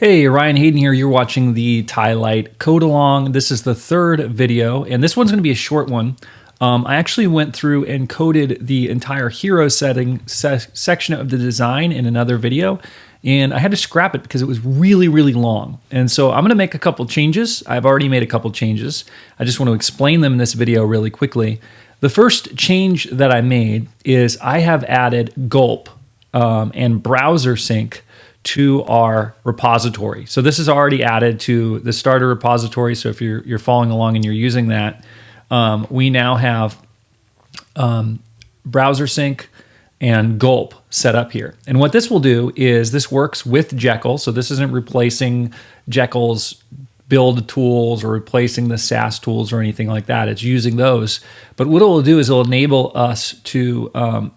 Hey, Ryan Hayden here. You're watching the Thailight code along. This is the third video, and this one's going to be a short one. I actually went through and coded the entire hero setting section of the design in another video, and I had to scrap it because it was really long. And so I'm going to make a couple changes. I've already made a couple changes. I just want to explain them in this video really quickly. The first change that I made is I have added gulp and BrowserSync to our repository. So this is already added to the starter repository. So if you're following along and you're using that, we now have BrowserSync and gulp set up here. And what this will do is this works with Jekyll. So this isn't replacing Jekyll's build tools or replacing the SAS tools or anything like that. It's using those. But what it will do is it'll enable us to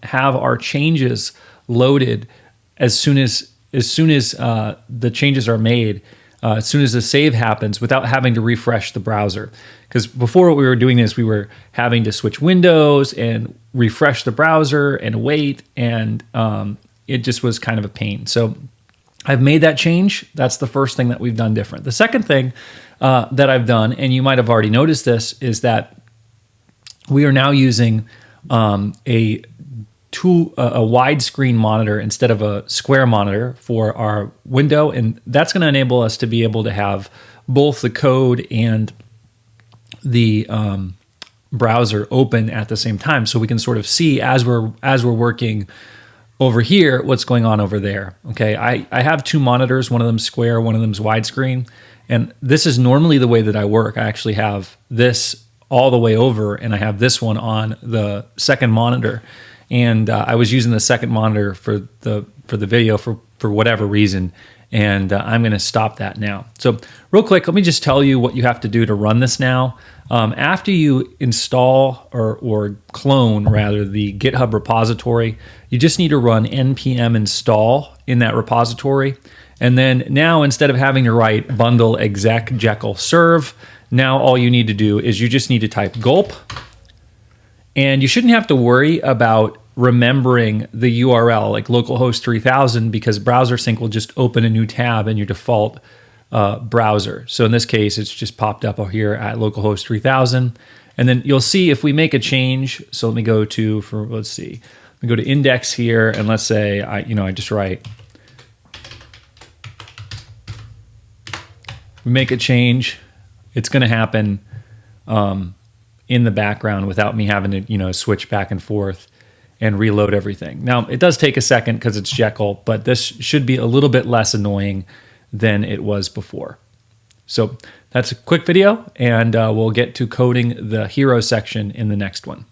have our changes loaded as soon as the changes are made, as soon as the save happens, without having to refresh the browser. Because before we were doing this, we were having to switch windows and refresh the browser and wait, and it just was kind of a pain. So I've made that change. That's the first thing that we've done different. The second thing that I've done, and you might have already noticed this, is that we are now using a widescreen monitor instead of a square monitor for our window, and that's going to enable us to be able to have both the code and the browser open at the same time, so we can sort of see as we're working over here what's going on over there. Okay, I have two monitors, one of them's square, one of them's widescreen, and this is normally the way that I work. I actually have this all the way over, and I have this one on the second monitor. And I was using the second monitor for the video for whatever reason, and I'm going to stop that now. So real quick, let me just tell you what you have to do to run this now. After you install or clone rather the GitHub repository, you just need to run npm install in that repository. And then now, instead of having to write bundle exec Jekyll serve, now all you need to do is you just need to type gulp. And you shouldn't have to worry about remembering the URL like localhost 3000, because BrowserSync will just open a new tab in your default browser. So in this case, it's just popped up here at localhost 3000. And then you'll see if we make a change. So let me go to, let's see, we go to index here, and let's say I just write, we make a change, it's going to happen in the background without me having to switch back and forth and reload everything. Now, it does take a second because it's Jekyll, but this should be a little bit less annoying than it was before. So that's a quick video, and we'll get to coding the hero section in the next one.